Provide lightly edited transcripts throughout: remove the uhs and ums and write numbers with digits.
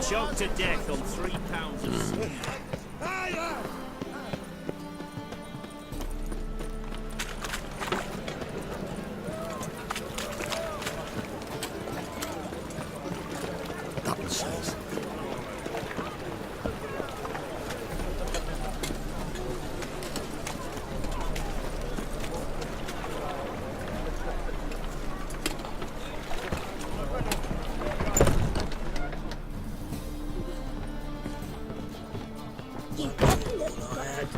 Choked to death on 3 pounds of stew. Button says. You better look good.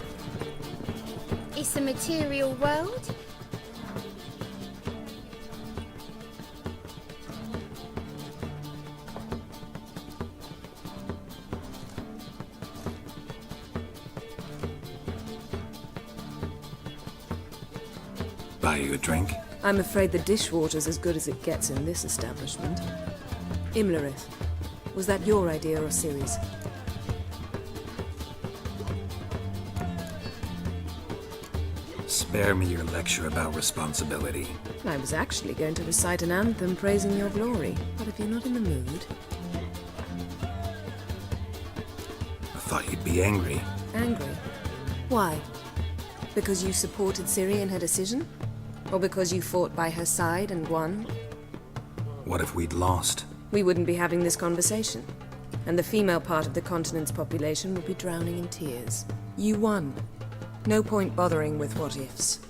It's a material world. Buy you a drink? I'm afraid the dishwater's as good as it gets in this establishment. Imlerith, was that your idea or Ciri's? Spare me your lecture about responsibility. I was actually going to recite an anthem praising your glory, but if you're not in the mood... I thought you'd be angry. Angry? Why? Because you supported Ciri in her decision? Or because you fought by her side and won? What if we'd lost? We wouldn't be having this conversation. And the female part of the continent's population would be drowning in tears. You won. No point bothering with what-ifs.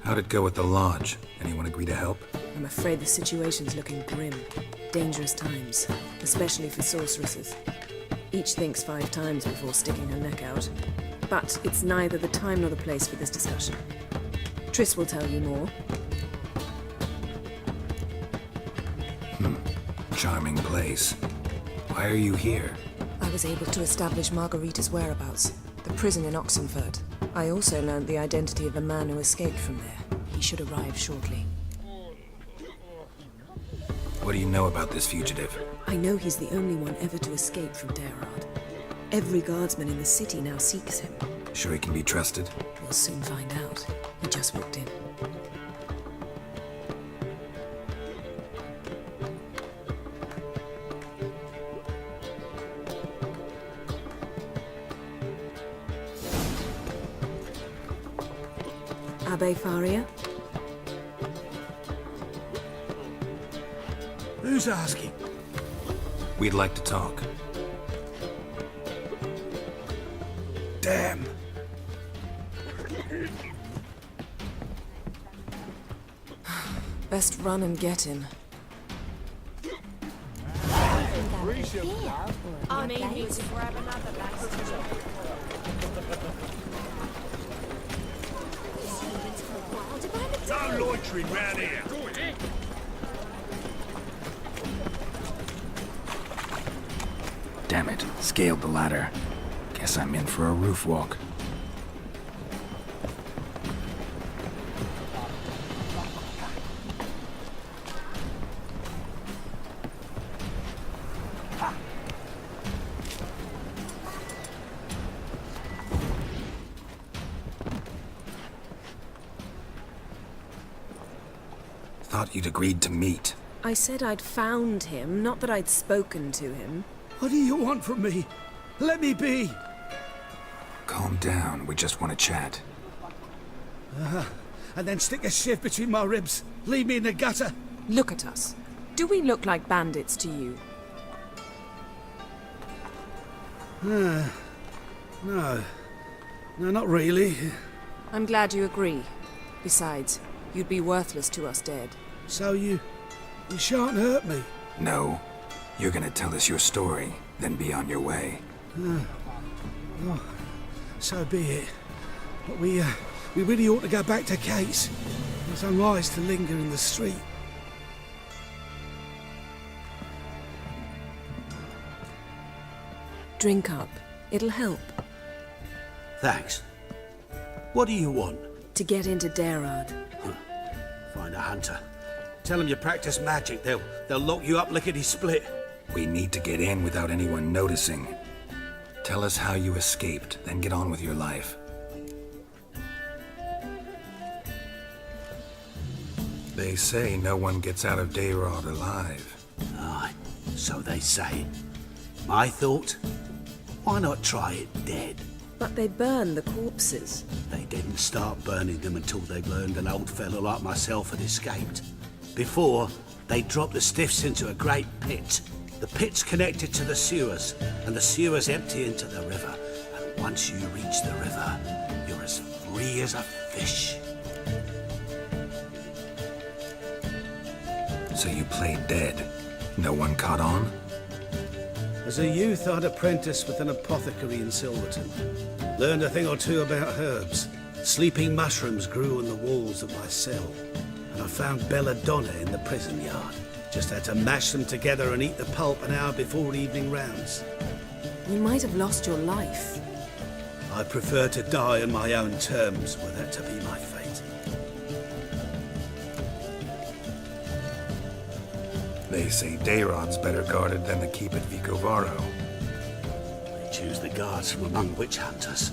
How'd it go at the lodge? Anyone agree to help? I'm afraid the situation's looking grim. Dangerous times, especially for sorceresses. Each thinks 5 times before sticking her neck out. But it's neither the time nor the place for this discussion. Triss will tell you more. Charming place. Why are you here? I was able to establish Margarita's whereabouts, the prison in Oxenford. I also learned the identity of a man who escaped from there. He should arrive shortly. What do you know about this fugitive? I know he's the only one ever to escape from Darad. Every guardsman in the city now seeks him. Sure he can be trusted? We'll soon find out. He just walked in. Abbe Faria? Who's asking? We'd like to talk. Damn. Best run and get him. I mean, need to grab another No loitering round here. Damn it, scaled the ladder. Guess I'm in for a roof walk. Thought you'd agreed to meet. I said I'd found him, not that I'd spoken to him. What do you want from me? Let me be. Calm down, we just want to chat. And then stick a shiv between my ribs. Leave me in the gutter. Look at us. Do we look like bandits to you? No. No, not really. I'm glad you agree. Besides, you'd be worthless to us dead. So you shan't hurt me. No. You're gonna tell us your story, then be on your way. Oh, so be it. But we really ought to go back to Kate's. It's unwise to linger in the street. Drink up. It'll help. Thanks. What do you want? To get into Darad. Find a hunter. Tell them you practice magic. They'll lock you up lickety-split. We need to get in without anyone noticing. Tell us how you escaped, then get on with your life. They say no one gets out of Dayrod alive. Aye, so they say. My thought? Why not try it dead? But they burn the corpses. They didn't start burning them until they learned an old fellow like myself had escaped. Before, they dropped the stiffs into a great pit. The pit's connected to the sewers, and the sewers empty into the river. And once you reach the river, you're as free as a fish. So you played dead. No one caught on? As a youth, I'd apprenticed with an apothecary in Silverton. Learned a thing or two about herbs. Sleeping mushrooms grew on the walls of my cell. And I found belladonna in the prison yard. Just had to mash them together and eat the pulp an hour before evening rounds. You might have lost your life. I prefer to die on my own terms, were that to be my fate. They say Dayrod's better guarded than the keep at Vicovaro. They choose the guards from among witch hunters.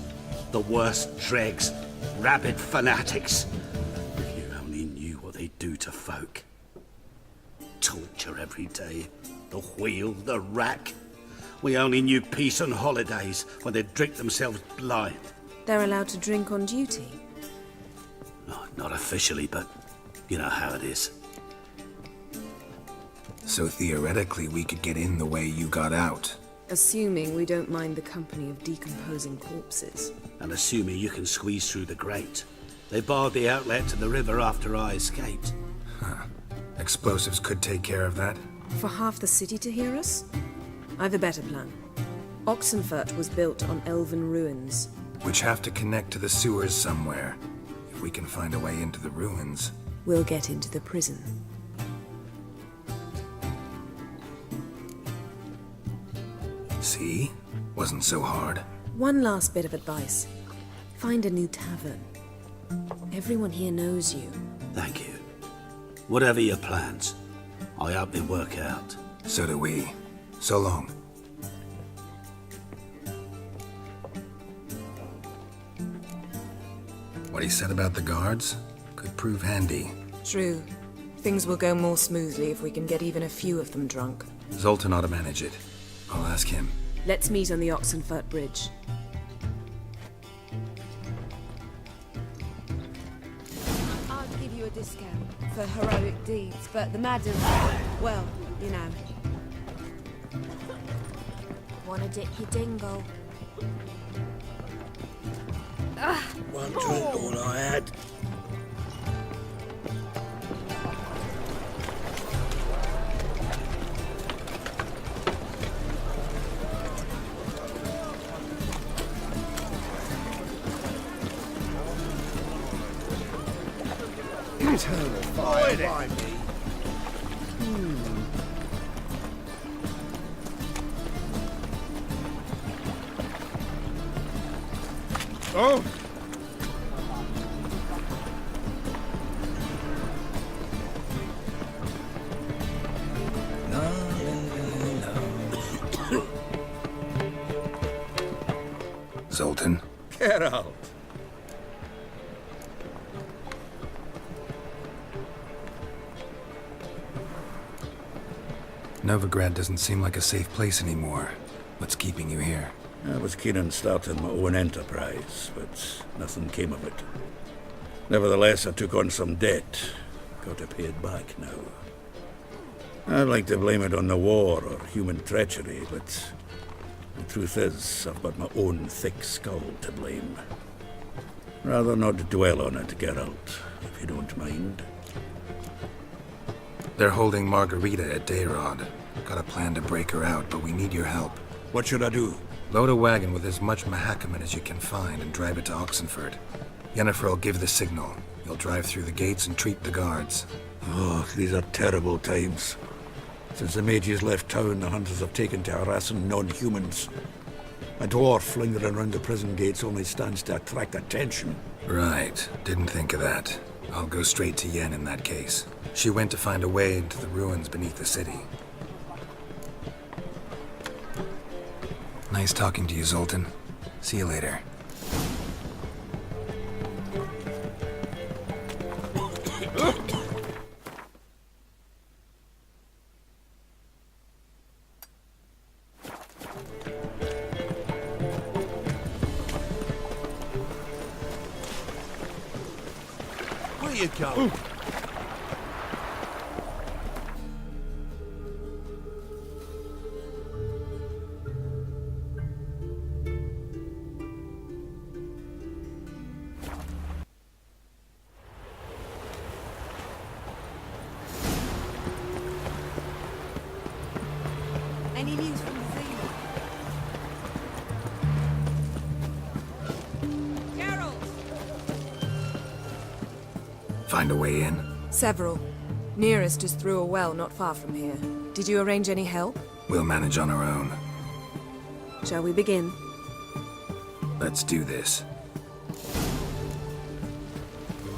The worst dregs, rabid fanatics. If you only knew what they do to folk. Torture every day. The wheel, the rack. We only knew peace on holidays when they'd drink themselves blind. They're allowed to drink on duty. No, not officially, but you know how it is. So theoretically, we could get in the way you got out. Assuming we don't mind the company of decomposing corpses. And assuming you can squeeze through the grate. They barred the outlet to the river after I escaped. Huh. Explosives could take care of that? For half the city to hear us? I've a better plan. Oxenfurt was built on elven ruins. Which have to connect to the sewers somewhere. If we can find a way into the ruins. We'll get into the prison. See? Wasn't so hard. One last bit of advice. Find a new tavern. Everyone here knows you. Thank you. Whatever your plans, I hope they work out. So do we. So long. What he said about the guards could prove handy. True. Things will go more smoothly if we can get even a few of them drunk. Zoltan ought to manage it. I'll ask him. Let's meet on the Oxenfurt Bridge. I'd give you a discount for heroic deeds, but the madam, well, you know. Wanna dip your dingle? One drink all I had. Eternal fire by me. Oh! Zoltan? Get out. Novigrad doesn't seem like a safe place anymore. What's keeping you here? I was keen on starting my own enterprise, but nothing came of it. Nevertheless, I took on some debt. Got to pay it back now. I'd like to blame it on the war or human treachery, but the truth is, I've got my own thick skull to blame. Rather not dwell on it, Geralt, if you don't mind. They're holding Margarita at Dayrod. Got a plan to break her out, but we need your help. What should I do? Load a wagon with as much Mahakaman as you can find and drive it to Oxenfurt. Yennefer will give the signal. You'll drive through the gates and treat the guards. Oh, these are terrible times. Since the mages left town, the hunters have taken to harassing non-humans. A dwarf lingering around the prison gates only stands to attract attention. Right. Didn't think of that. I'll go straight to Yen in that case. She went to find a way into the ruins beneath the city. Nice talking to you, Zoltan. See you later. you go. Any news from the Zeno? Gerald! Find a way in? Several. Nearest is through a well not far from here. Did you arrange any help? We'll manage on our own. Shall we begin? Let's do this.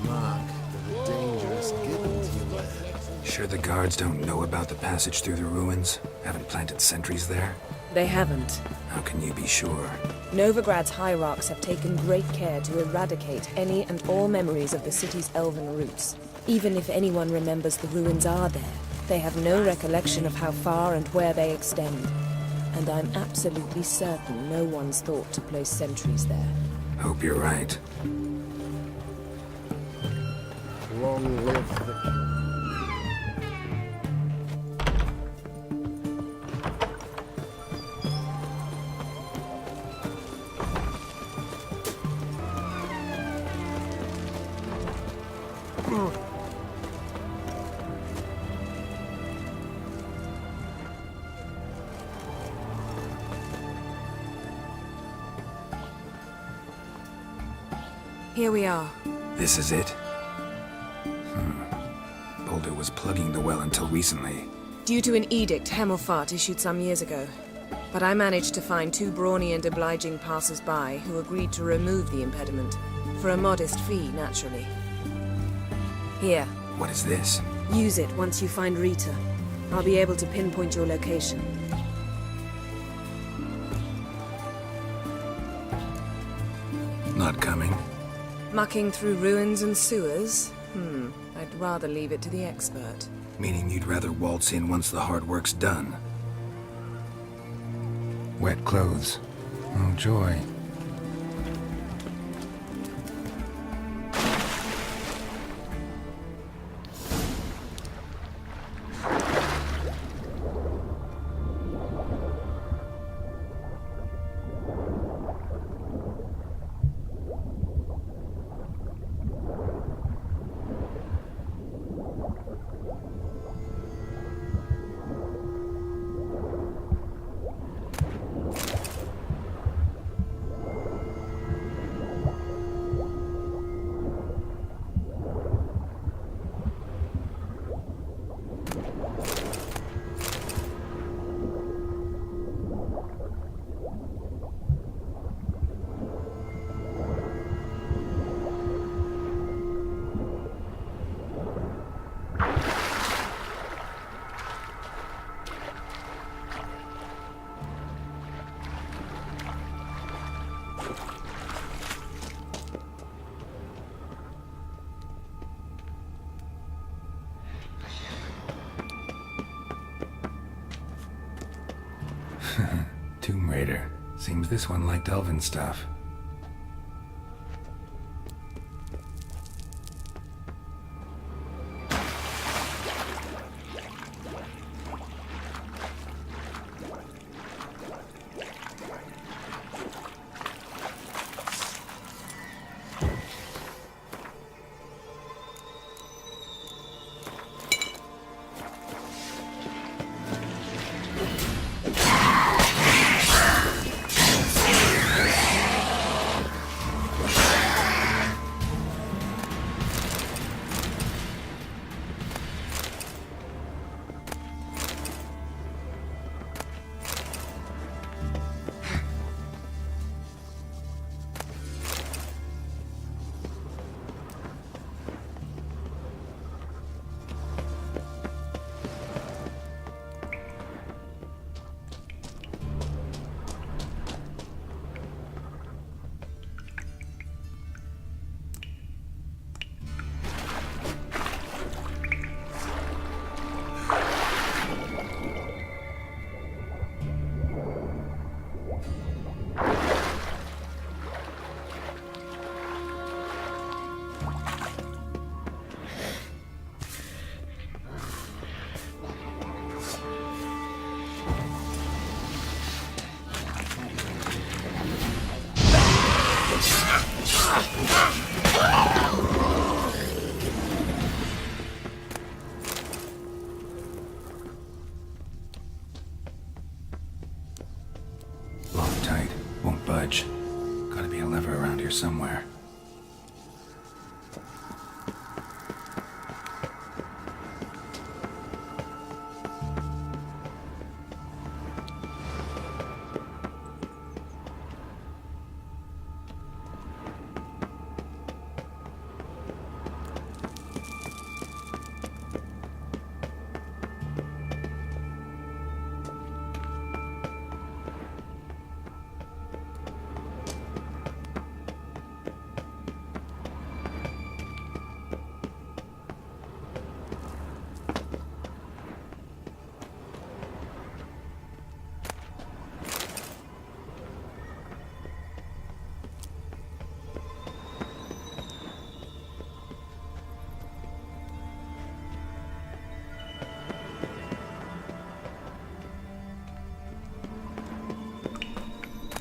Mark of the dangerous given to you there. Sure the guards don't know about the passage through the ruins? Haven't planted sentries there? They haven't. How can you be sure? Novigrad's hierarchs have taken great care to eradicate any and all memories of the city's elven roots. Even if anyone remembers the ruins are there, they have no recollection of how far and where they extend. And I'm absolutely certain no one's thought to place sentries there. Hope you're right. Long live the king. Here we are. This is it? Boulder was plugging the well until recently. Due to an edict Hemmelfart issued some years ago. But I managed to find two brawny and obliging passers-by who agreed to remove the impediment. For a modest fee, naturally. Here, What is this? use it once you find Rita. I'll be able to pinpoint your location. Not coming? Mucking through ruins and sewers? I'd rather leave it to the expert. Meaning you'd rather waltz in once the hard work's done. Wet clothes. Oh, joy. Tomb Raider. Seems this one liked elven stuff. storage. Gotta be a lever around here somewhere.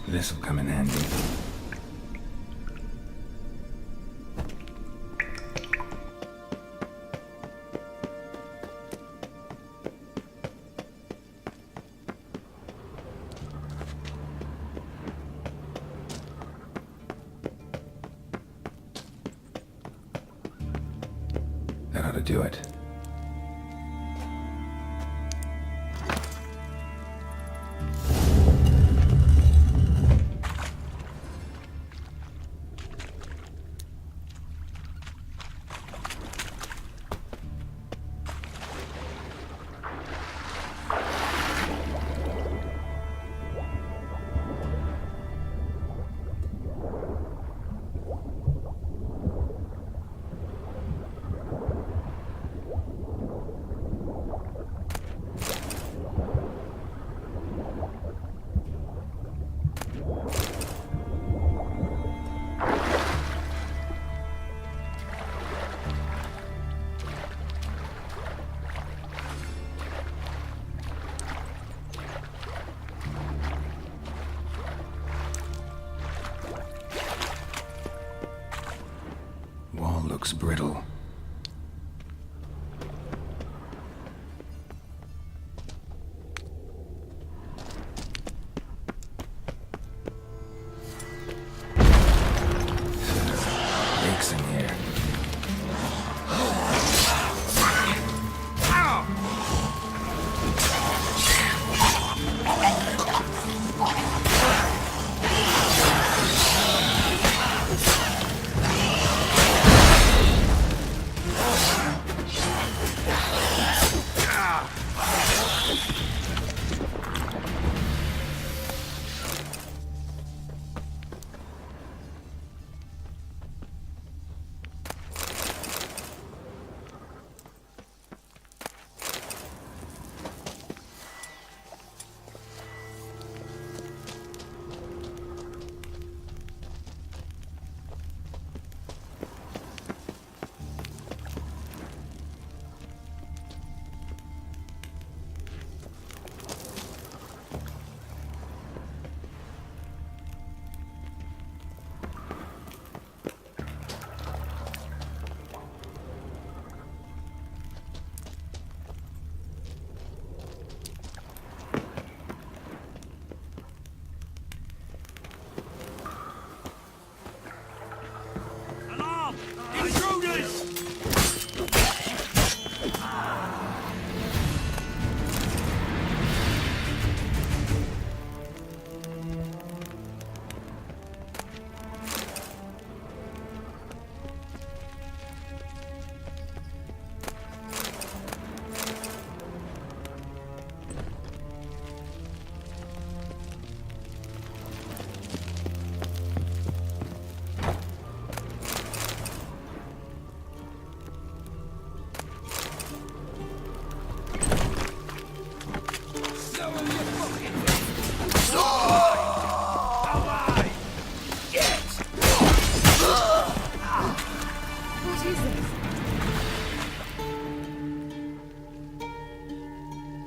This'll come in handy. That ought to do it. Looks brittle. Leaks in here.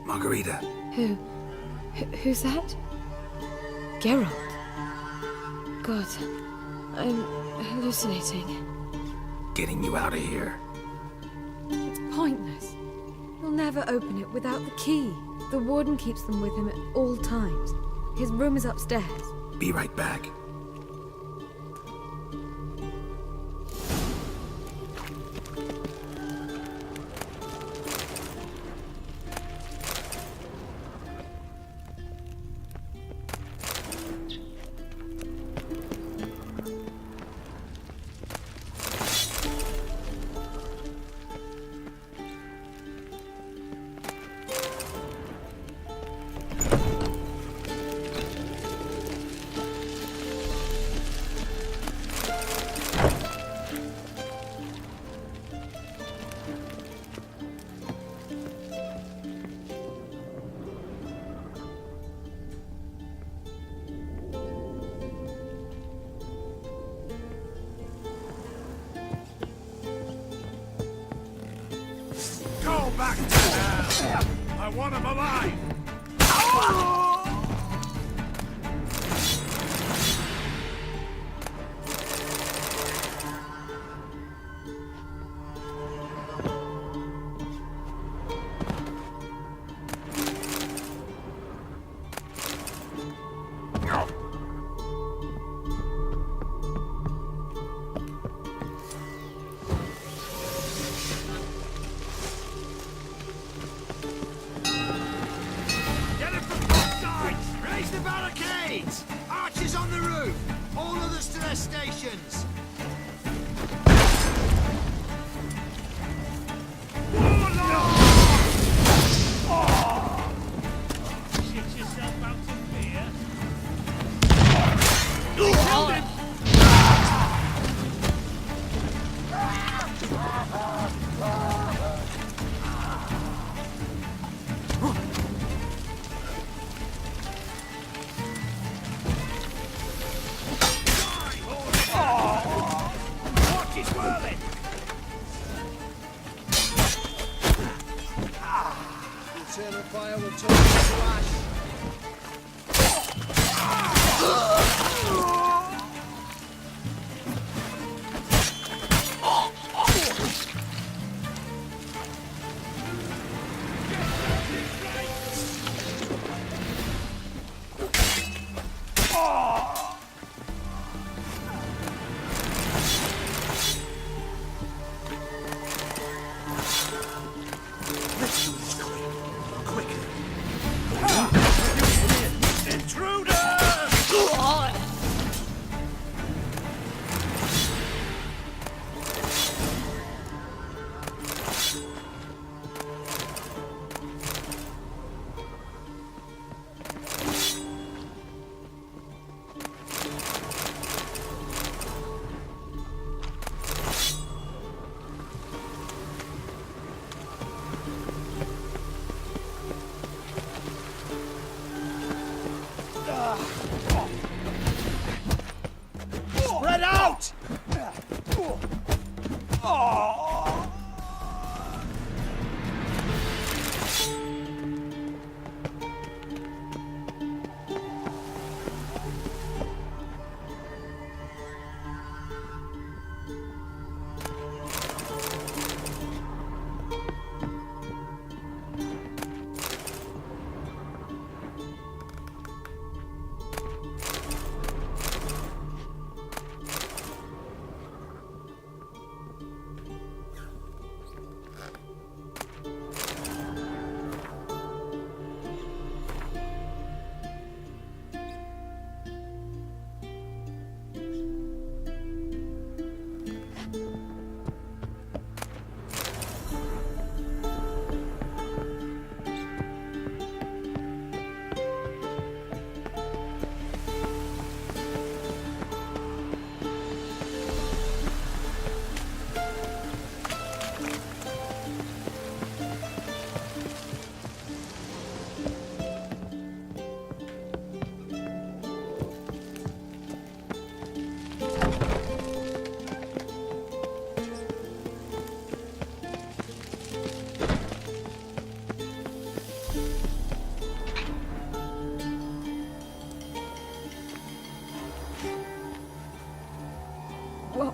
Margarita. Who's that? Geralt. God, I'm hallucinating. Getting you out of here. It's pointless. He'll never open it without the key. The warden keeps them with him at all times. His room is upstairs. Be right back. want him alive! Archers on the roof! All others to their stations! Shit yourself out of fear? Eternal fire will turn to ash. Spread out!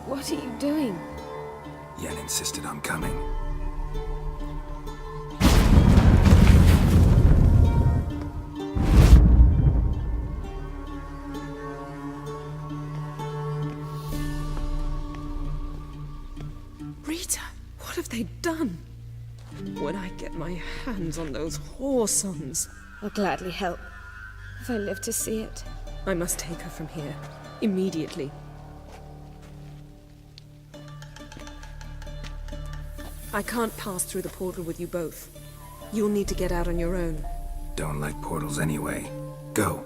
What are you doing? Yen insisted on coming. Rita, what have they done? When I get my hands on those whoresons, I'll gladly help, if I live to see it. I must take her from here, immediately. I can't pass through the portal with you both. You'll need to get out on your own. Don't like portals anyway. Go.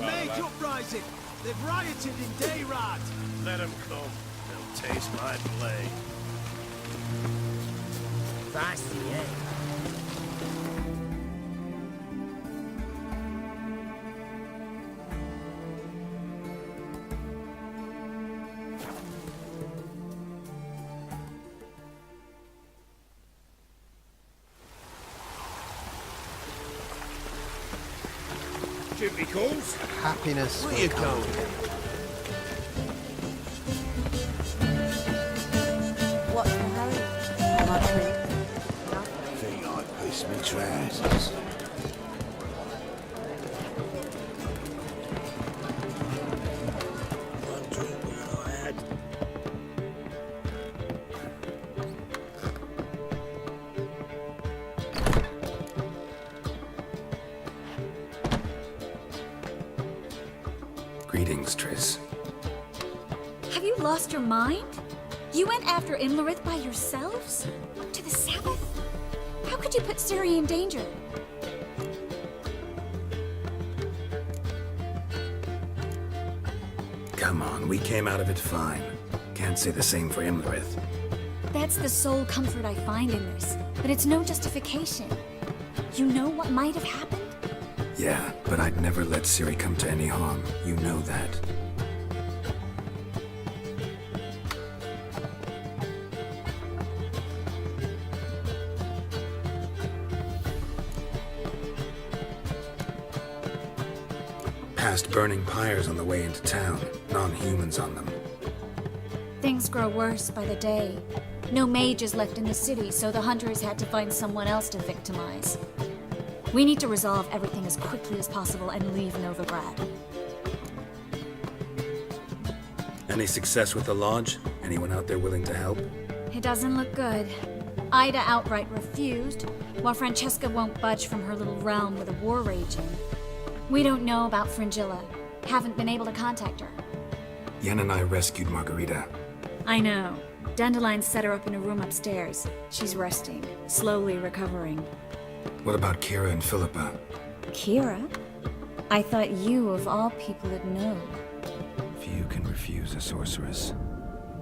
mage uprising. They've rioted in Dayrad. Let them come. They'll taste my blade. Fancy, eh? Duty calls. Happiness. Where you going? What's the hurry? How much drink? Think I piss me trousers. One drink will I had. Greetings, Triss. Have you lost your mind? You went after Imlerith by yourselves? To the Sabbath? How could you put Ciri in danger? Come on, we came out of it fine. Can't say the same for Imlerith. That's the sole comfort I find in this, but it's no justification. You know what might have happened? Yeah, but I'd never let Ciri come to any harm. You know that. Past burning pyres on the way into town. Non-humans on them. Things grow worse by the day. No mages left in the city, so the hunters had to find someone else to victimize. We need to resolve everything as quickly as possible and leave Novigrad. Any success with the lodge? Anyone out there willing to help? It doesn't look good. Ida outright refused, while Francesca won't budge from her little realm with a war raging. We don't know about Fringilla. Haven't been able to contact her. Yen and I rescued Margarita. I know. Dandelion set her up in a room upstairs. She's resting, slowly recovering. What about Kira and Philippa? Kira? I thought you, of all people, would know. Few can refuse a sorceress.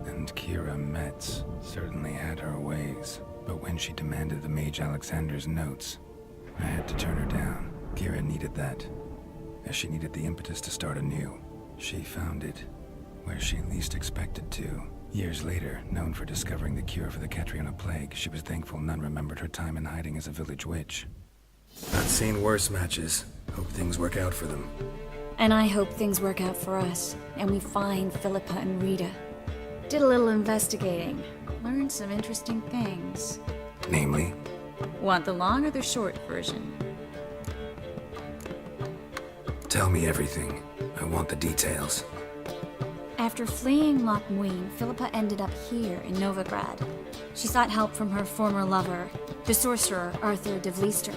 And Kira Metz certainly had her ways. But when she demanded the Mage Alexander's notes, I had to turn her down. Kira needed that, as she needed the impetus to start anew. She found it where she least expected to. Years later, known for discovering the cure for the Catriona plague, she was thankful none remembered her time in hiding as a village witch. I've seen worse matches. Hope things work out for them. And I hope things work out for us, and we find Philippa and Rita. Did a little investigating. Learned some interesting things. Namely? Want the long or the short version? Tell me everything. I want the details. After fleeing Loch Muin, Philippa ended up here in Novigrad. She sought help from her former lover, the sorcerer Arthur de Vliester.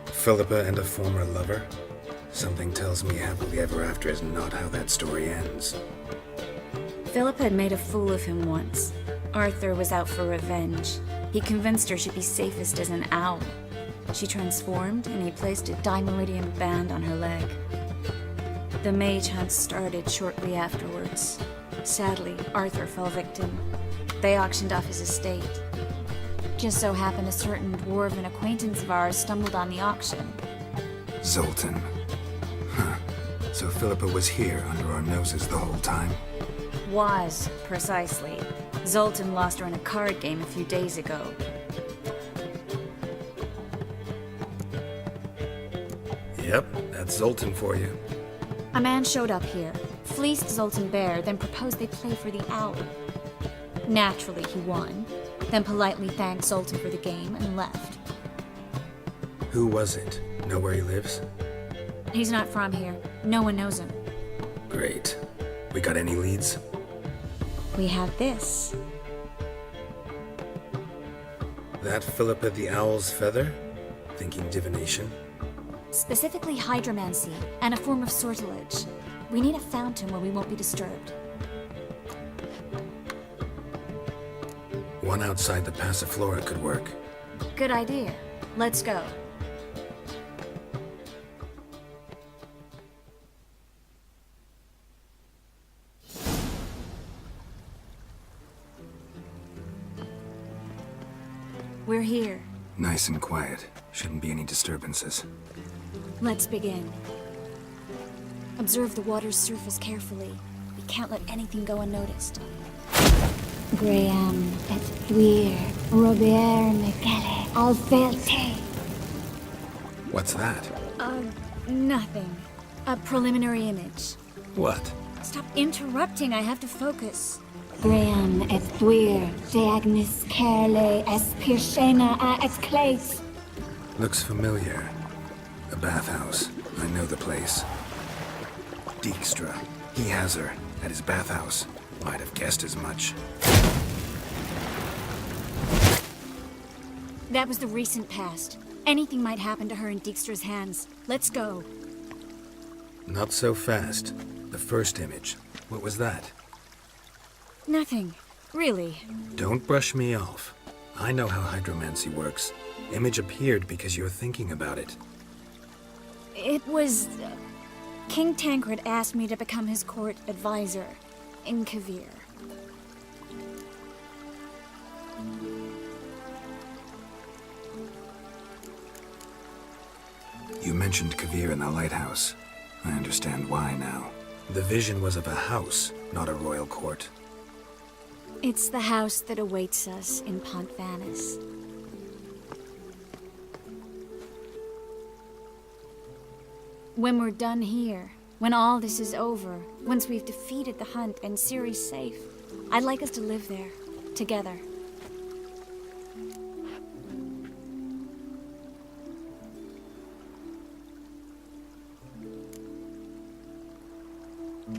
Philippa and a former lover? Something tells me happily ever after is not how that story ends. Philippa had made a fool of him once. Arthur was out for revenge. He convinced her she'd be safest as an owl. She transformed, and he placed a Dimeridian band on her leg. The mage hunt started shortly afterwards. Sadly, Arthur fell victim. They auctioned off his estate. Just so happened a certain dwarven acquaintance of ours stumbled on the auction. Zoltan. Huh. So Philippa was here under our noses the whole time? Was, precisely. Zoltan lost her in a card game a few days ago. Yep, that's Zoltan for you. A man showed up here, fleeced Zoltan bare, then proposed they play for the owl. Naturally, he won, then politely thanked Zoltan for the game and left. Who was it? Know where he lives? He's not from here. No one knows him. Great. We got any leads? We have this. That Philippa the Owl's feather? Thinking divination? Specifically hydromancy, and a form of sortilege. We need a fountain where we won't be disturbed. One outside the Passiflora could work. Good idea. Let's go. We're here. Nice and quiet. Shouldn't be any disturbances. Let's begin. Observe the water's surface carefully. We can't let anything go unnoticed. Graham et thuir, Robert Mekele, Alfelte. What's that? Nothing. A preliminary image. What? Stop interrupting, I have to focus. Graham et thuir, Deagnis Kerle, es Pirshena a et Clates. Looks familiar. A bathhouse. I know the place. Dijkstra. He has her at his bathhouse. Might have guessed as much. That was the recent past. Anything might happen to her in Dijkstra's hands. Let's go. Not so fast. The first image. What was that? Nothing. Really. Don't brush me off. I know how hydromancy works. Image appeared because you're thinking about it. It was... King Tancred asked me to become his court advisor in Kavir. You mentioned Kavir in the lighthouse. I understand why now. The vision was of a house, not a royal court. It's the house that awaits us in Pont Vanis. When we're done here, when all this is over, once we've defeated the hunt and Ciri's safe, I'd like us to live there, together.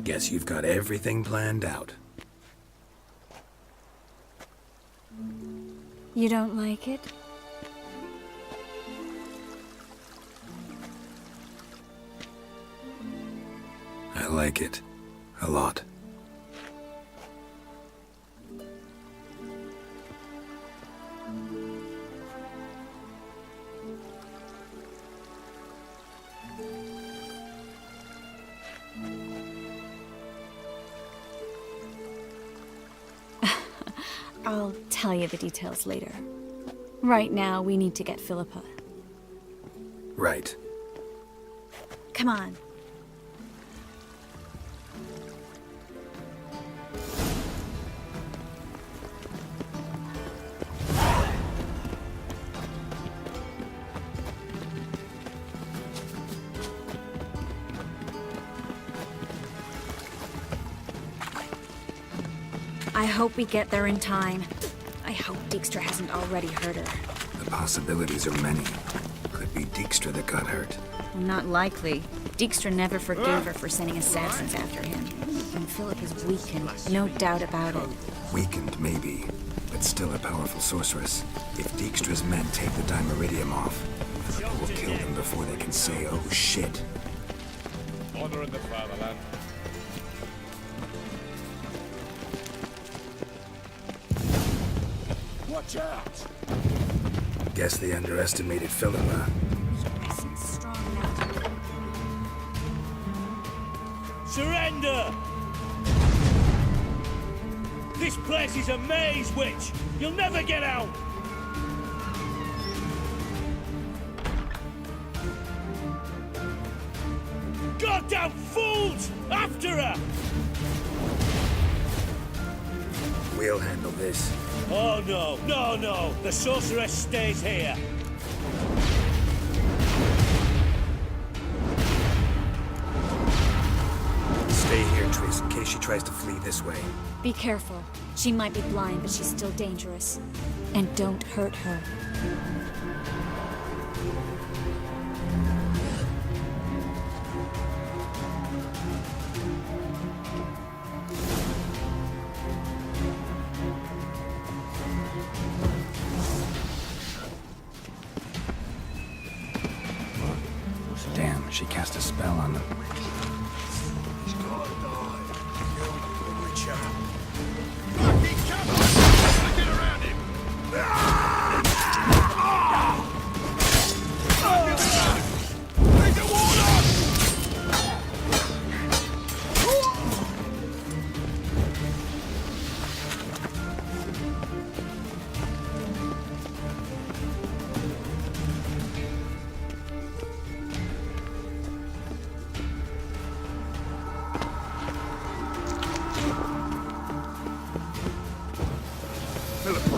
Guess you've got everything planned out. You don't like it? I like it. A lot. I'll tell you the details later. Right now, we need to get Philippa. Right. Come on. I hope we get there in time. I hope Dijkstra hasn't already hurt her. The possibilities are many. Could be Dijkstra that got hurt. Well, not likely. Dijkstra never forgave her for sending assassins after him. And Philip is weakened, no doubt about it. Weakened, maybe, but still a powerful sorceress. If Dijkstra's men take the Dimeridium off, Philippa will kill them before they can say, oh shit. Honor in the fatherland. Watch out! Guess they underestimated Philippa. Isn't strong enough. Surrender! This place is a maze, witch! You'll never get out! Goddamn fools! After her! We'll handle this. Oh no, no, no! The sorceress stays here! Stay here, Triss, in case she tries to flee this way. Be careful. She might be blind, but she's still dangerous. And don't hurt her. Damn, she cast a spell on them.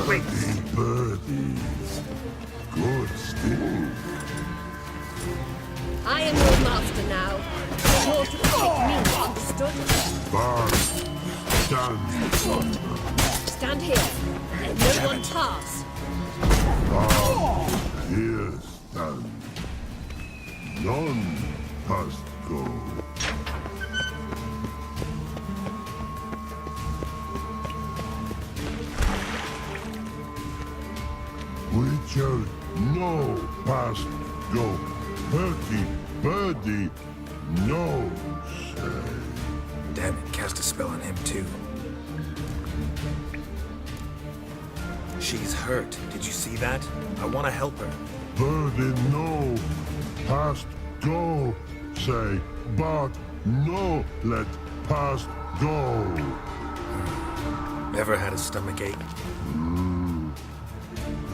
quickly! Birdies. Good still. I am your master now. You're to take me, understood? Fast. Stand. Stand here. Let no one pass. Here stand. None must go. Witcher, no past go. Birdie, no say. Damn it, cast a spell on him too. She's hurt. Did you see that? I want to help her. Birdie, no past go. Say, but no let past go. Ever had a stomach ache?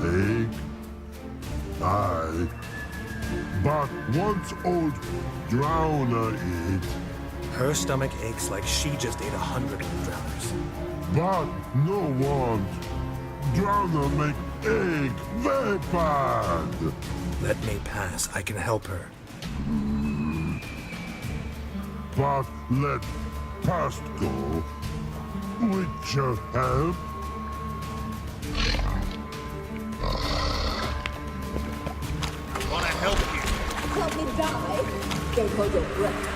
Ache. Aye. But once old drowner eat. Her stomach aches like she just ate 100 drowners. But no want. Drowner make egg very bad. Let me pass. I can help her. But let past go. Witcher help. I want to help you. Help me die. Don't hold your breath.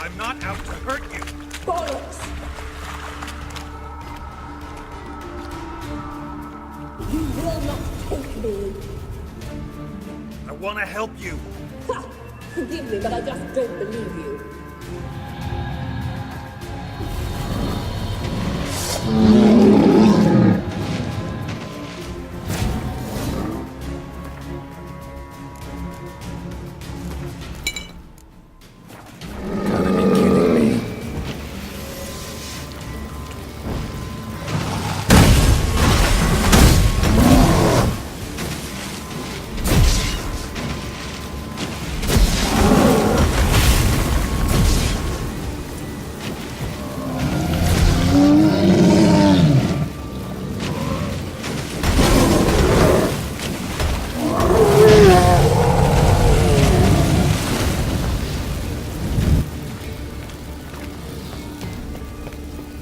I'm not out to hurt you. Bollocks! You will not take me. I want to help you. Ha! Forgive me, but I just don't believe you. Gotta be kidding me.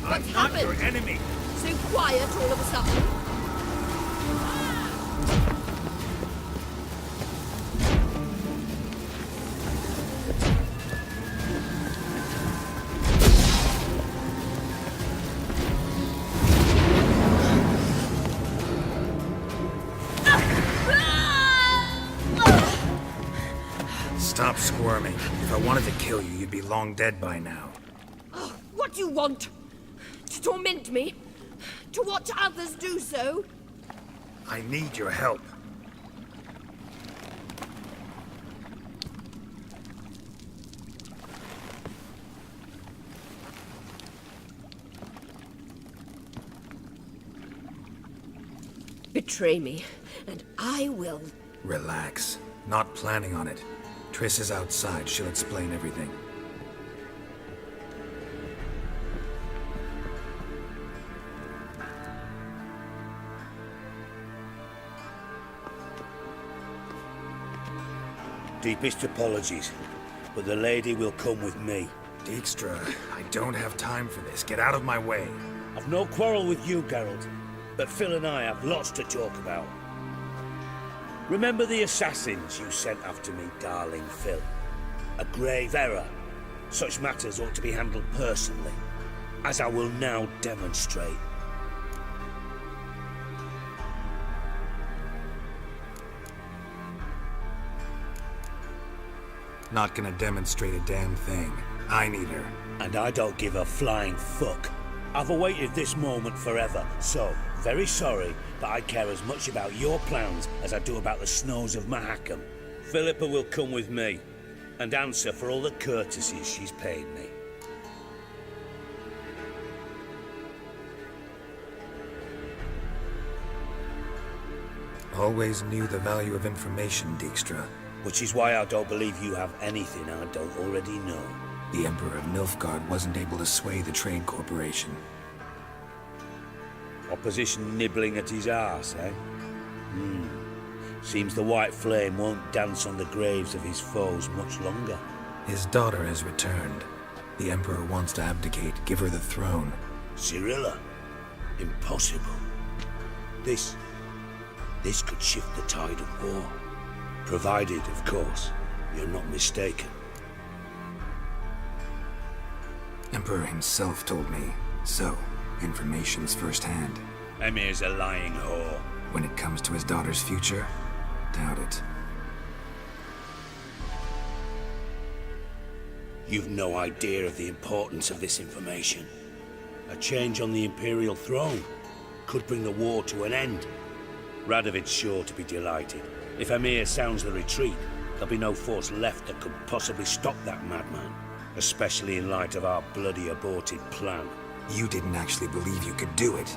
What's Not happened? your enemy. So quiet all of a sudden. Stop squirming. If I wanted to kill you, you'd be long dead by now. Oh, what do you want? To torment me? To watch others do so? I need your help. Betray me, and I will. Relax. Not planning on it. Triss is outside. She'll explain everything. Deepest apologies, but the lady will come with me. Dijkstra, I don't have time for this. Get out of my way. I've no quarrel with you, Geralt, but Phil and I have lots to talk about. Remember the assassins you sent after me, darling Phil? A grave error. Such matters ought to be handled personally, as I will now demonstrate. Not gonna demonstrate a damn thing. I need her. And I don't give a flying fuck. I've awaited this moment forever, so, very sorry, but I care as much about your plans as I do about the snows of Mahakam. Philippa will come with me, and answer for all the courtesies she's paid me. Always knew the value of information, Dijkstra. Which is why I don't believe you have anything I don't already know. The Emperor of Nilfgaard wasn't able to sway the Trade Corporation. Opposition nibbling at his arse, eh? Seems the White Flame won't dance on the graves of his foes much longer. His daughter has returned. The Emperor wants to abdicate, give her the throne. Cyrilla? Impossible. This could shift the tide of war. Provided, of course, you're not mistaken. Emperor himself told me. So, information's firsthand. Emir's a lying whore. When it comes to his daughter's future, doubt it. You've no idea of the importance of this information. A change on the Imperial throne could bring the war to an end. Radovid's sure to be delighted. If Emir sounds the retreat, there'll be no force left that could possibly stop that madman. Especially in light of our bloody aborted plan. You didn't actually believe you could do it.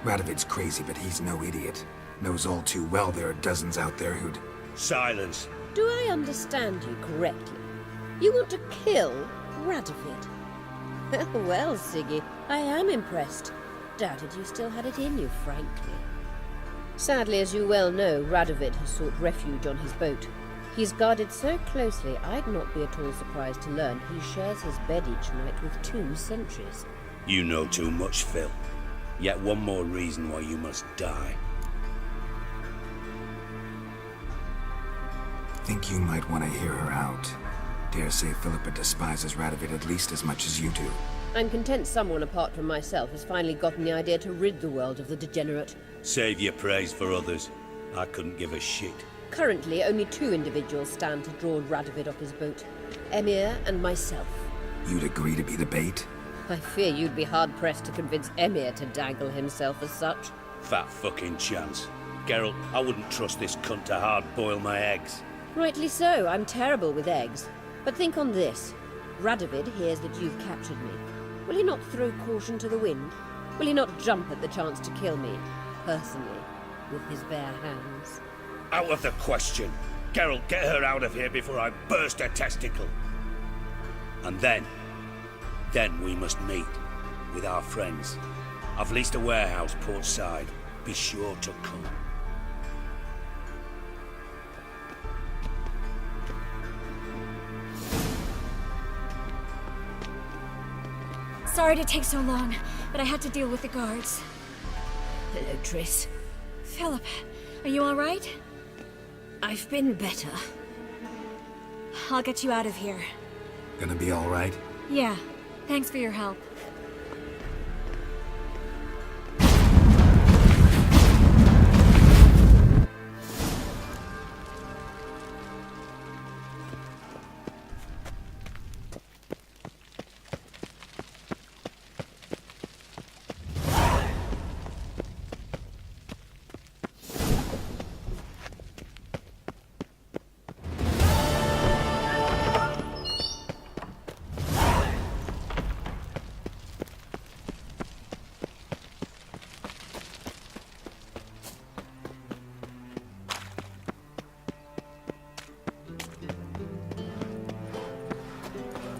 Radovid's crazy, but he's no idiot. Knows all too well there are dozens out there who'd... Silence. Do I understand you correctly? You want to kill Radovid? Well, Siggy, I am impressed. Doubted you still had it in you, frankly. Sadly, as you well know, Radovid has sought refuge on his boat. He's guarded so closely, I'd not be at all surprised to learn he shares his bed each night with 2 sentries. You know too much, Phil. Yet one more reason why you must die. Think you might want to hear her out. Dare say Philippa despises Radovid at least as much as you do. I'm content someone apart from myself has finally gotten the idea to rid the world of the degenerate. Save your praise for others. I couldn't give a shit. Currently, only 2 individuals stand to draw Radovid off his boat. Emir and myself. You'd agree to be the bait? I fear you'd be hard-pressed to convince Emir to dangle himself as such. Fat fucking chance. Geralt, I wouldn't trust this cunt to hard-boil my eggs. Rightly so, I'm terrible with eggs. But think on this. Radovid hears that you've captured me. Will he not throw caution to the wind? Will he not jump at the chance to kill me, personally, with his bare hands? Out of the question. Geralt, get her out of here before I burst her testicle. And then we must meet with our friends. I've leased a warehouse port side. Be sure to come. Sorry to take so long, but I had to deal with the guards. Hello, Triss. Philip, are you all right? I've been better. I'll get you out of here. Gonna be all right? Yeah, thanks for your help.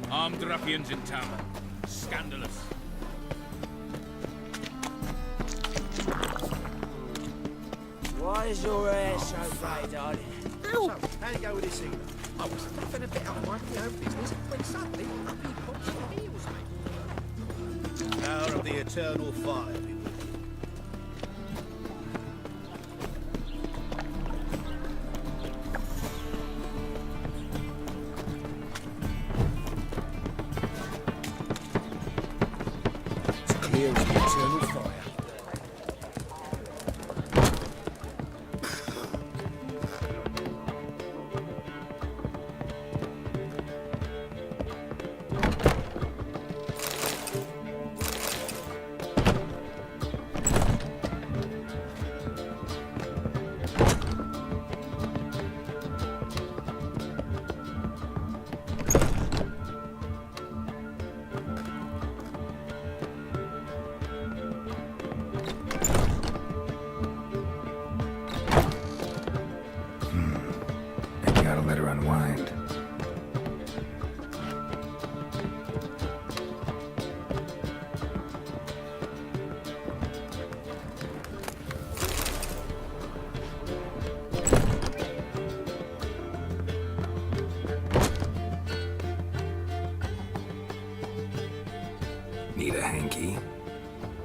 Armed ruffians in town. Scandalous. Why is your hair so grey, darling? Ow! So, how you go with this thing? I was nothing a bit out of my own business when suddenly up he pops and heals me. Power of the eternal fire be with you. It's clear as the eternal fire.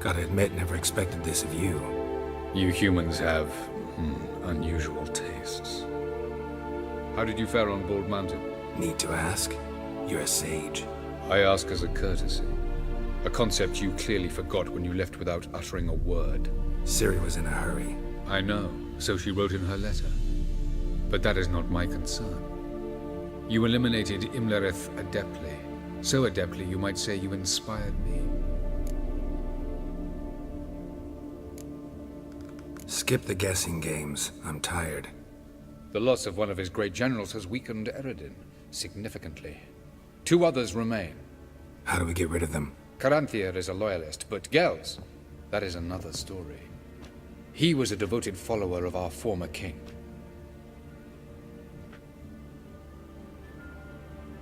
Gotta admit, never expected this of you. You humans have unusual tastes. How did you fare on Bald Mountain? Need to ask? You're a sage. I ask as a courtesy. A concept you clearly forgot when you left without uttering a word. Ciri was in a hurry. I know, so she wrote in her letter. But that is not my concern. You eliminated Imlerith adeptly. So adeptly, you might say you inspired me. Skip the guessing games. I'm tired. The loss of one of his great generals has weakened Eredin significantly. 2 others remain. How do we get rid of them? Caranthir is a loyalist, but Gels, that is another story. He was a devoted follower of our former king.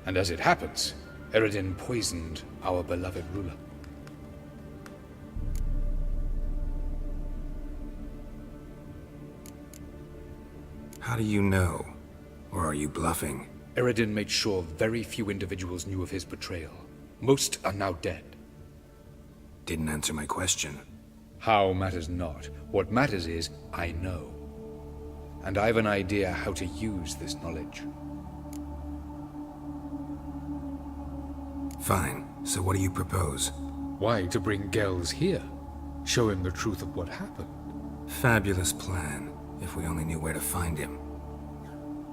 And as it happens, Eredin poisoned our beloved ruler. How do you know? Or are you bluffing? Eredin made sure very few individuals knew of his betrayal. Most are now dead. Didn't answer my question. How matters not. What matters is, I know. And I have an idea how to use this knowledge. Fine. So what do you propose? Why, to bring Gels here. Show him the truth of what happened. Fabulous plan, if we only knew where to find him.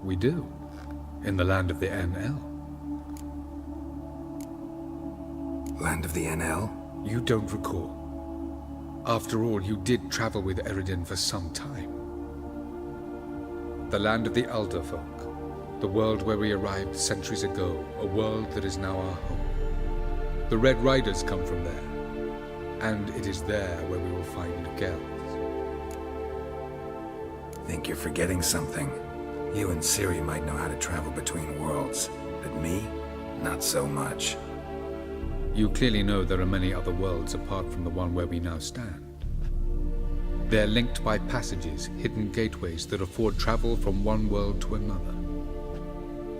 We do. In the land of the NL. Land of the NL? You don't recall. After all, you did travel with Eredin for some time. The land of the Elder Folk. The world where we arrived centuries ago. A world that is now our home. The Red Riders come from there. And it is there where we will find Gels. Think you're forgetting something. You and Ciri might know how to travel between worlds, but me? Not so much. You clearly know there are many other worlds apart from the one where we now stand. They're linked by passages, hidden gateways that afford travel from one world to another.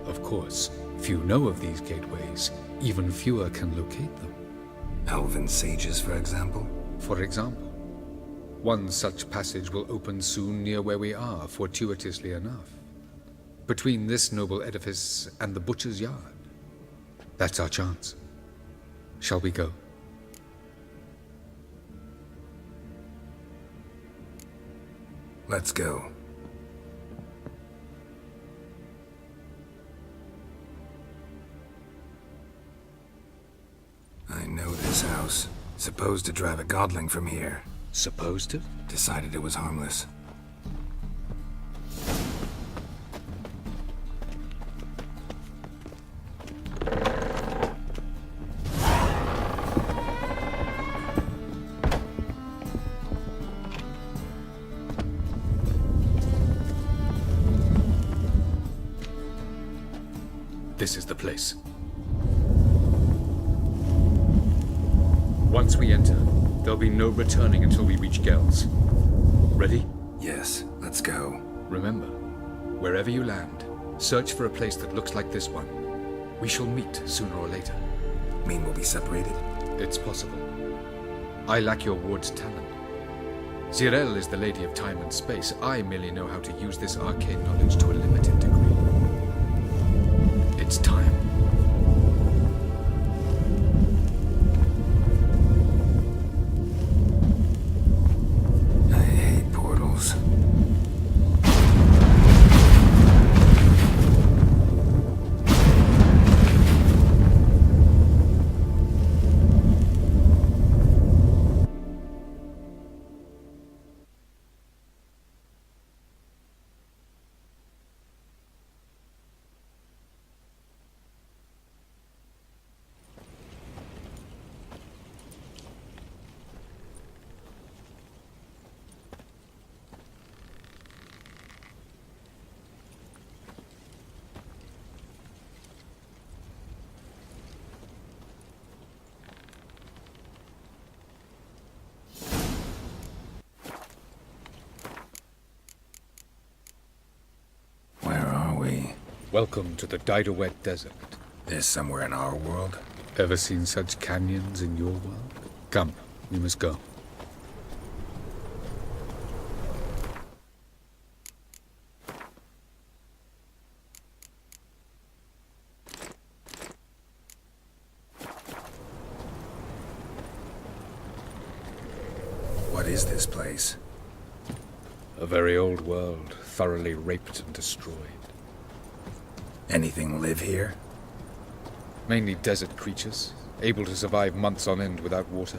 Of course, few know of these gateways. Even fewer can locate them. Elven sages, for example? For example. One such passage will open soon near where we are, fortuitously enough. Between this noble edifice and the butcher's yard. That's our chance. Shall we go? Let's go. I know this house. Supposed to drive a godling from here. Supposed to? Decided it was harmless. This is the place. Once we enter, there'll be no returning until we reach Gels. Ready? Yes, let's go. Remember, wherever you land, search for a place that looks like this one. We shall meet sooner or later. Mean we'll be separated? It's possible. I lack your ward's talent. Zirel is the lady of time and space. I merely know how to use this arcane knowledge to a limited degree. It's time. I hate portals. Welcome to the Didowet Desert. This somewhere in our world? Ever seen such canyons in your world? Come, we must go. What is this place? A very old world, thoroughly raped and destroyed. Anything live here? Mainly desert creatures, able to survive months on end without water.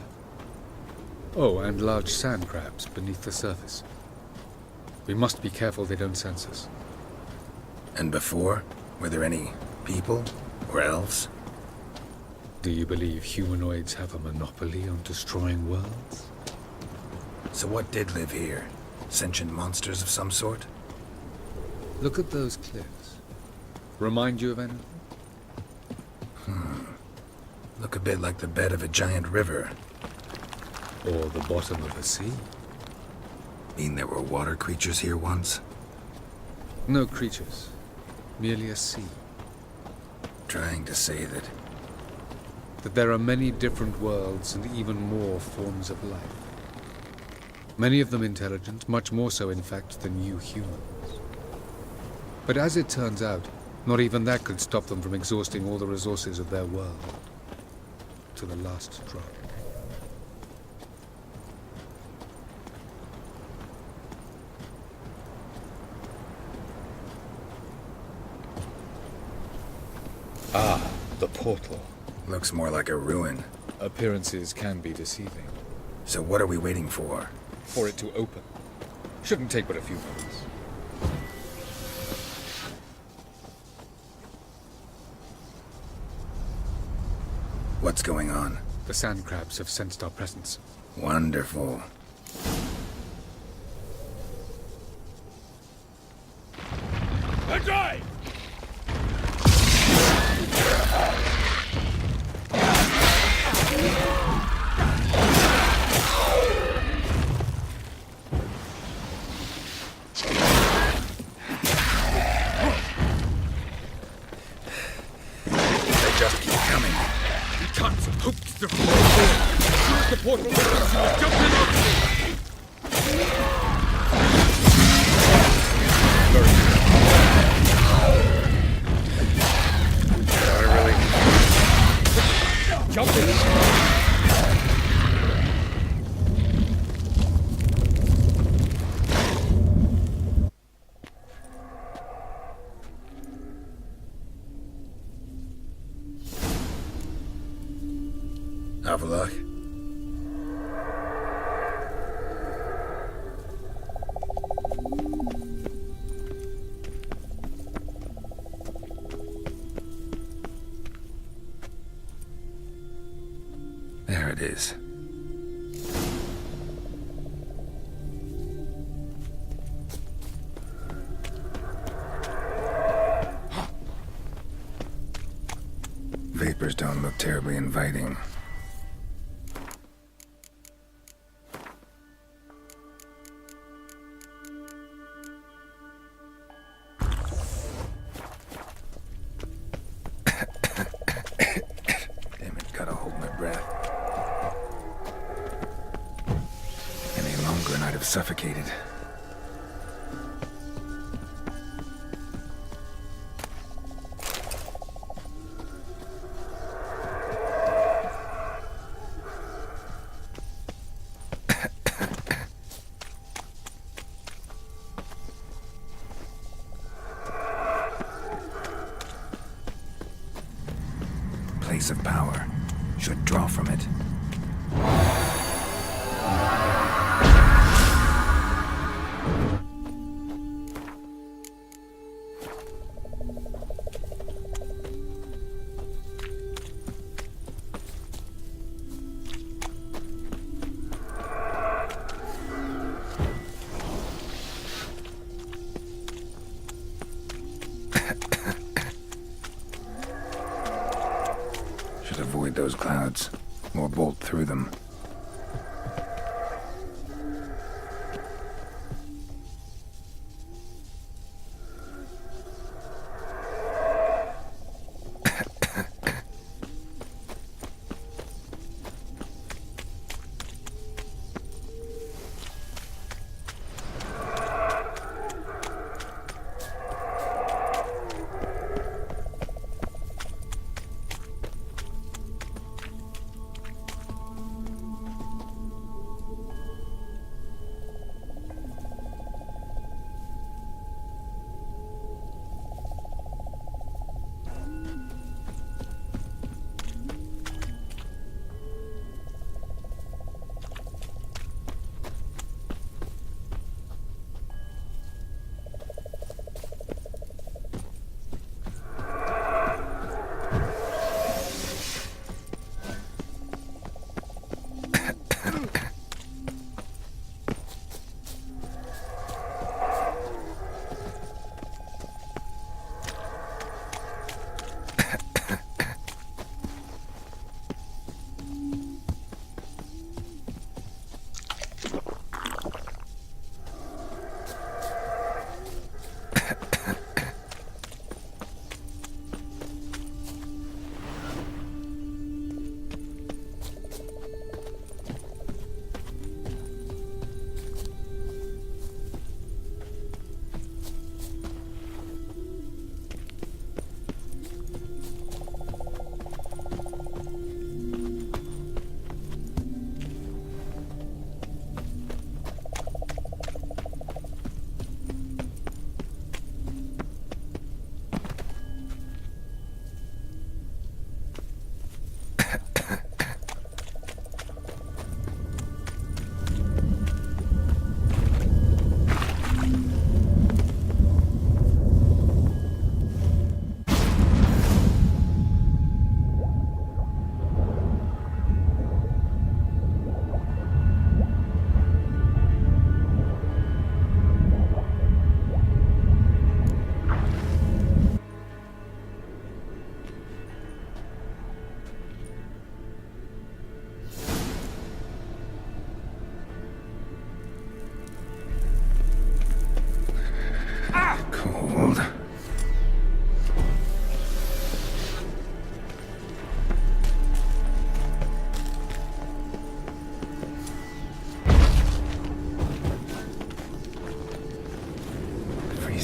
Oh, and large sand crabs beneath the surface. We must be careful they don't sense us. And before? Were there any people? Or elves? Do you believe humanoids have a monopoly on destroying worlds? So what did live here? Sentient monsters of some sort? Look at those cliffs. Remind you of anything? Look a bit like the bed of a giant river. Or the bottom of a sea? Mean there were water creatures here once? No creatures. Merely a sea. Trying to say that There are many different worlds and even more forms of life. Many of them intelligent, much more so in fact than you humans. But as it turns out, not even that could stop them from exhausting all the resources of their world. To the last drop. Ah, the portal. looks more like a ruin. Appearances can be deceiving. So what are we waiting for? For it to open. Shouldn't take but a few moments. What's going on? The sand crabs have sensed our presence. Wonderful. Ajay! They just keep coming. We can't hope to the Use the portal opens and jump in on Jump in! Have a look. There it is. Vapors don't look terribly inviting. Suffocated. Place of power. Should draw from it. Avoid those clouds, or bolt through them.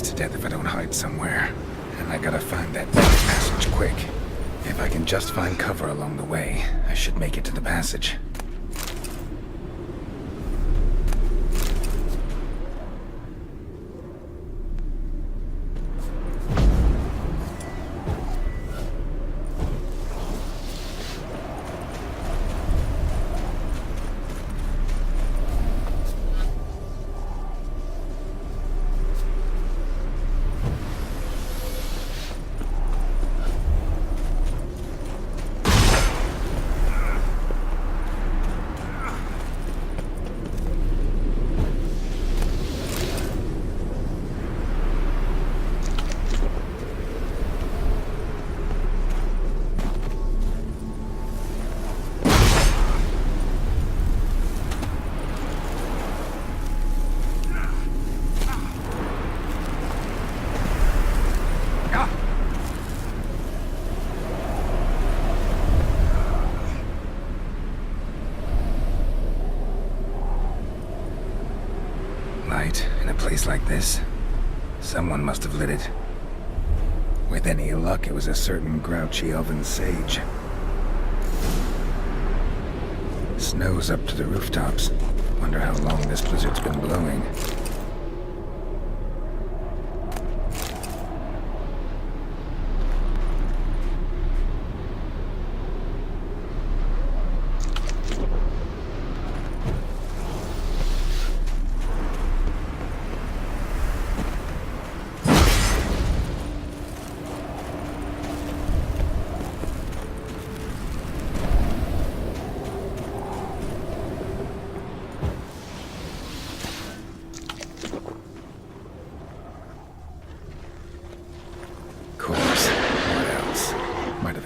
to death if I don't hide somewhere. And I gotta find that passage quick. If I can just find cover along the way, I should make it to the passage. In a place like this, someone must have lit it. With any luck, it was a certain grouchy elven sage. Snow's up to the rooftops. Wonder how long this blizzard's been blowing.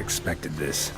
Expected this.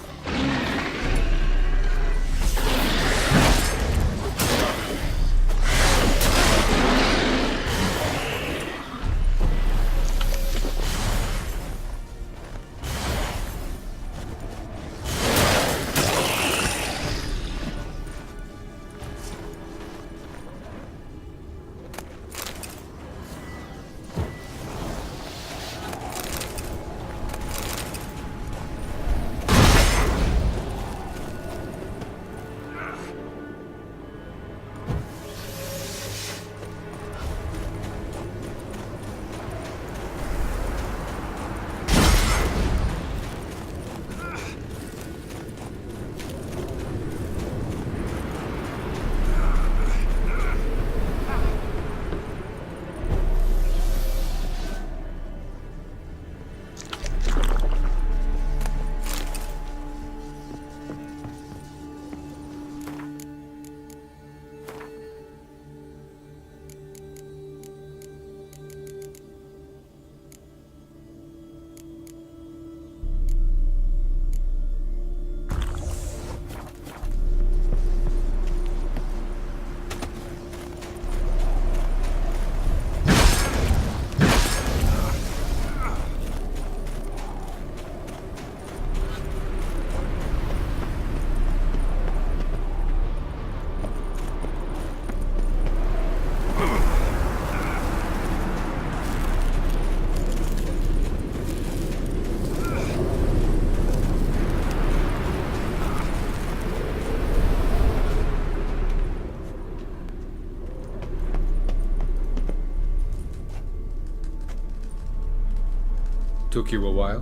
Took you a while?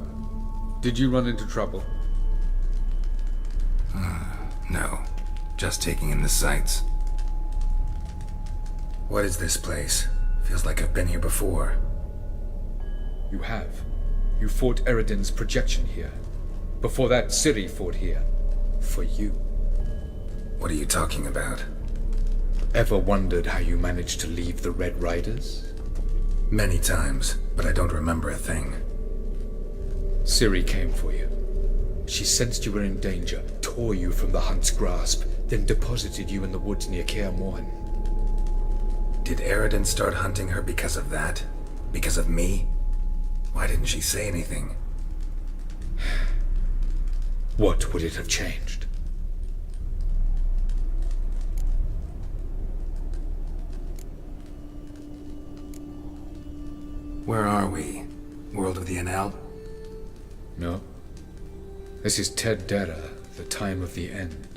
Did you run into trouble? No. Just taking in the sights. What is this place? Feels like I've been here before. You have. You fought Eridan's projection here. Before that, Ciri fought here. For you. What are you talking about? Ever wondered how you managed to leave the Red Riders? Many times, but I don't remember a thing. Ciri came for you. She sensed you were in danger, tore you from the Hunt's grasp, then deposited you in the woods near Kaer Morhen. Did Eridan start hunting her because of that? Because of me? Why didn't she say anything? What would it have changed? Where are we? World of the NL? No. This is Ted Dera, the time of the end.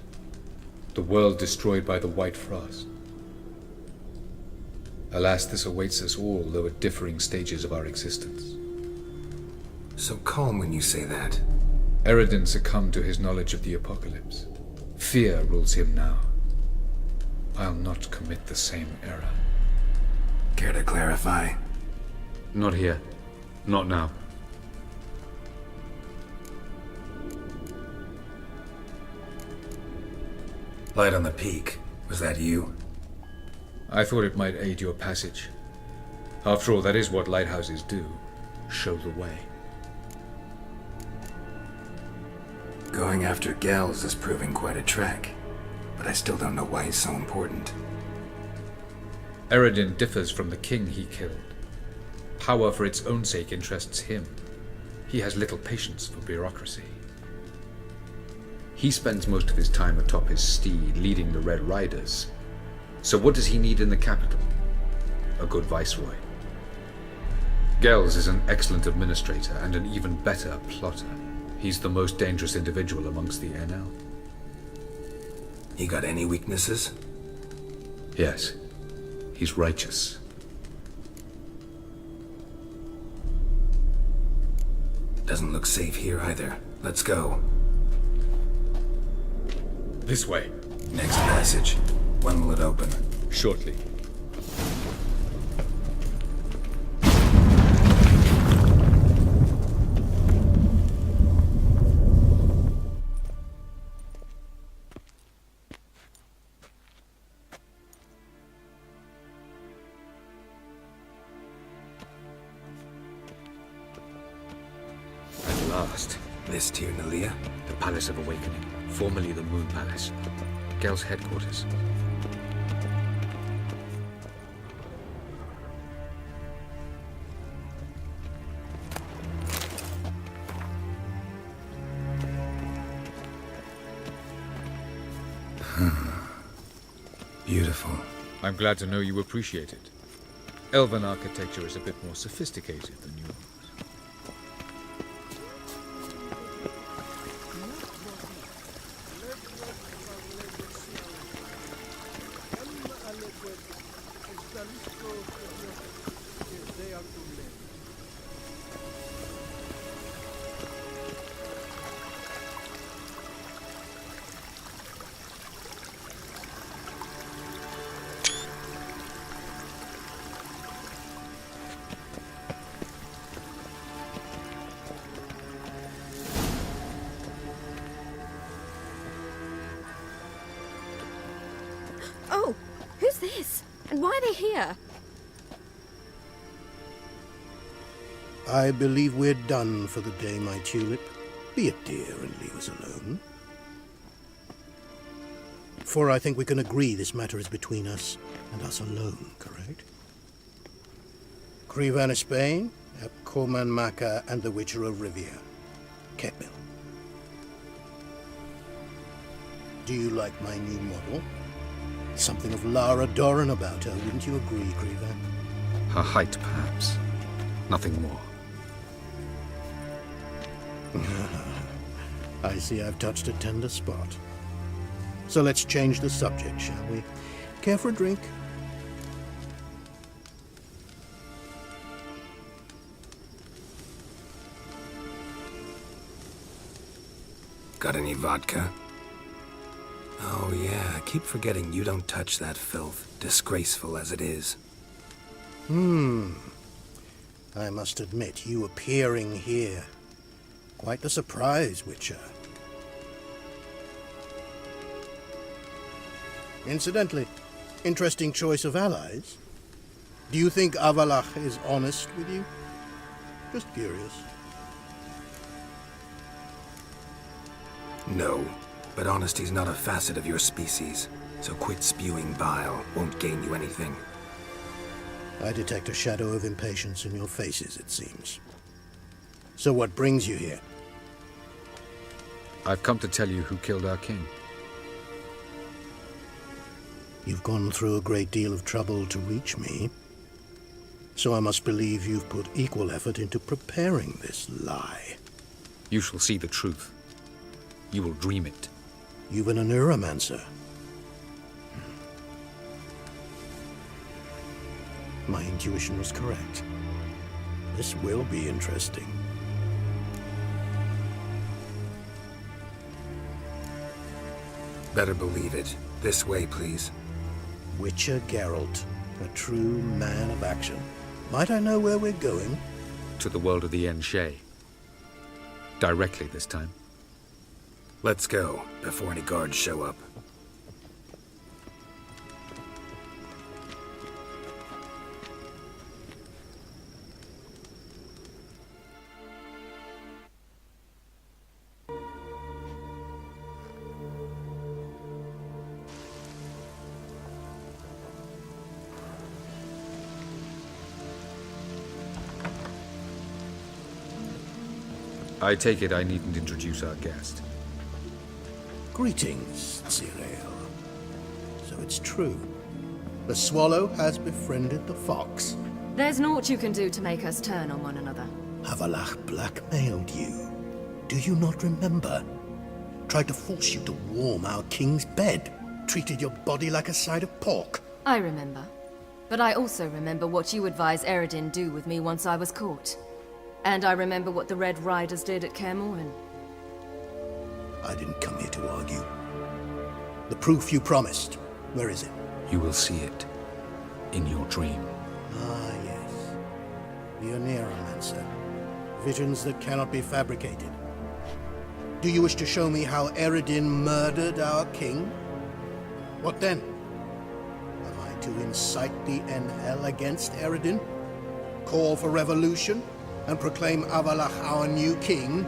The world destroyed by the White Frost. Alas, this awaits us all, though at differing stages of our existence. So calm when you say that. Eredin succumbed to his knowledge of the apocalypse. Fear rules him now. I'll not commit the same error. Care to clarify? Not here. Not now. Light on the peak. Was that you? I thought it might aid your passage. After all, that is what lighthouses do. Show the way. Going after Gels is proving quite a trek, but I still don't know why he's so important. Eredin differs from the king he killed. Power for its own sake interests him. He has little patience for bureaucracy. He spends most of his time atop his steed, leading the Red Riders. So what does he need in the capital? A good viceroy. Gels is an excellent administrator and an even better plotter. He's the most dangerous individual amongst the NL. He got any weaknesses? Yes. He's righteous. Doesn't look safe here either. Let's go. This way. Next passage. When will it open? Shortly. At last. This Tyr Nalia? The Palace of Awakening, formerly the Moon Palace. Gel's headquarters. Beautiful. I'm glad to know you appreciate it. Elven architecture is a bit more sophisticated than yours. Oh, who's this? And why are they here? I believe we're done for the day, my tulip. Be a dear and leave us alone. For I think we can agree this matter is between us and us alone, correct? Krivan of Spain, Koman Maka, and the Witcher of Rivia. Ketmil. Do you like my new model? Something of Lara Doran about her, wouldn't you agree, Krivan? Her height, perhaps. Nothing more. I see I've touched a tender spot. So let's change the subject, shall we? Care for a drink? Got any vodka? Oh yeah, I keep forgetting you don't touch that filth, disgraceful as it is. I must admit, you appearing here. Quite the surprise, Witcher. Incidentally, interesting choice of allies. Do you think Avalach is honest with you? Just curious. No, but honesty's not a facet of your species, so quit spewing bile, won't gain you anything. I detect a shadow of impatience in your faces, it seems. So what brings you here? I've come to tell you who killed our king. You've gone through a great deal of trouble to reach me. So I must believe you've put equal effort into preparing this lie. You shall see the truth. You will dream it. You've been a neuromancer. My intuition was correct. This will be interesting. Better believe it. This way, please. Witcher Geralt, a true man of action. Might I know where we're going? To the world of the Enshe. Directly this time. Let's go, before any guards show up. I take it I needn't introduce our guest. Greetings, Cyril. So it's true. The swallow has befriended the fox. There's naught you can do to make us turn on one another. Havalach blackmailed you. Do you not remember? Tried to force you to warm our king's bed. Treated your body like a side of pork. I remember. But I also remember what you advised Eredin do with me once I was caught. And I remember what the Red Riders did at Kaer Morhen. I didn't come here to argue. The proof you promised, where is it? You will see it. In your dream. Ah, yes. The neuromancer. Visions that cannot be fabricated. Do you wish to show me how Eredin murdered our king? What then? Am I to incite the NL against Eredin? Call for revolution? And proclaim Avalach our new king?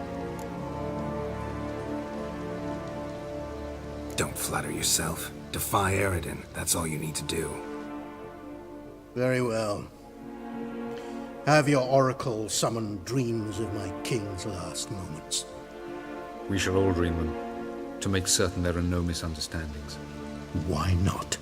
Don't flatter yourself. Defy Eredin. That's all you need to do. Very well. Have your oracle summon dreams of my king's last moments. We shall all dream them, to make certain there are no misunderstandings. Why not?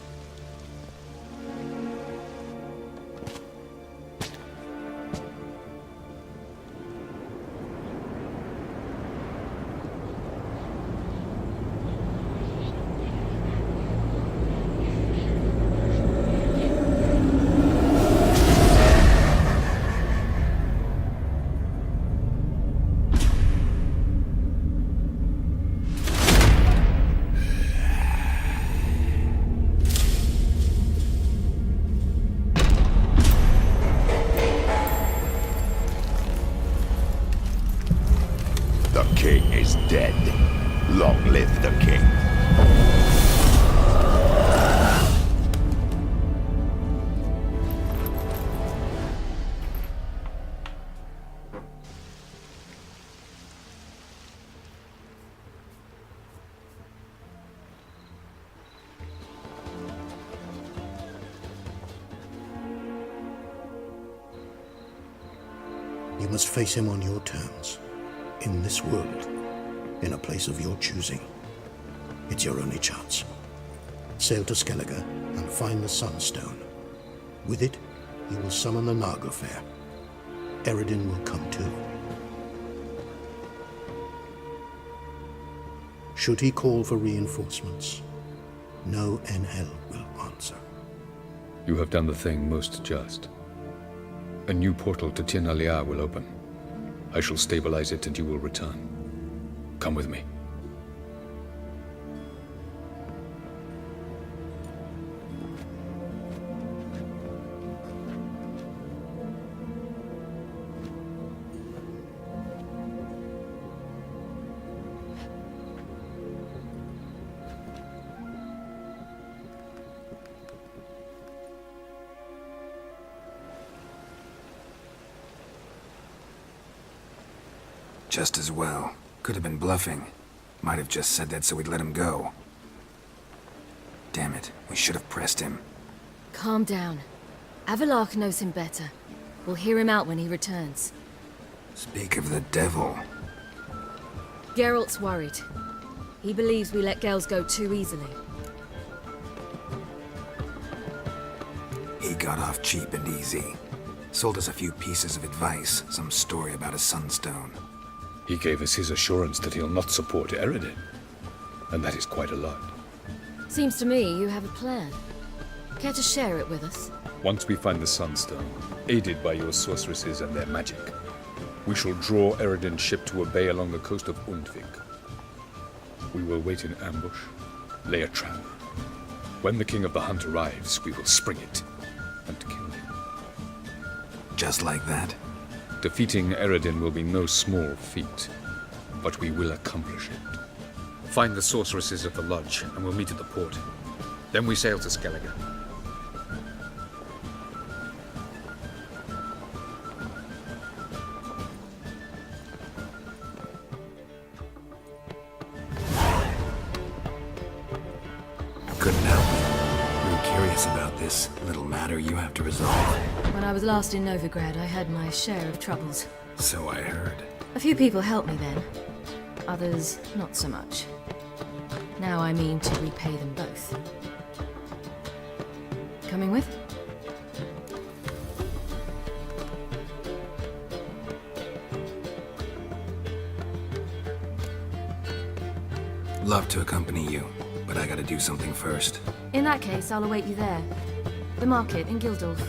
Dead. Long live the king. You must face him on your terms. In this world. In a place of your choosing. It's your only chance. Sail to Skellige and find the Sunstone. With it, you will summon the Naga Fair. Eredin will come too. Should he call for reinforcements, no NL will answer. You have done the thing most just. A new portal to Tir Nalia will open. I shall stabilize it and you will return. Come with me. Just as well. Could have been bluffing. Might have just said that so we'd let him go. Damn it, we should have pressed him. Calm down. Avalach knows him better. We'll hear him out when he returns. Speak of the devil. Geralt's worried. He believes we let girls go too easily. He got off cheap and easy. Sold us a few pieces of advice, some story about a sunstone. He gave us his assurance that he'll not support Eredin. And that is quite a lot. Seems to me you have a plan. Care to share it with us? Once we find the sunstone, aided by your sorceresses and their magic, we shall draw Eredin's ship to a bay along the coast of Undvik. We will wait in ambush, lay a trap. When the King of the Hunt arrives, we will spring it and kill him. Just like that? Defeating Eredin will be no small feat, but we will accomplish it. Find the sorceresses at the lodge, and we'll meet at the port. Then we sail to Skellige. Couldn't help me. I'm curious about this little matter you have to resolve. When I was last in Novigrad, I had my share of troubles. So I heard. A few people helped me then. Others, not so much. Now I mean to repay them both. Coming with? Love to accompany you, but I gotta do something first. In that case, I'll await you there. The market in Gildorf.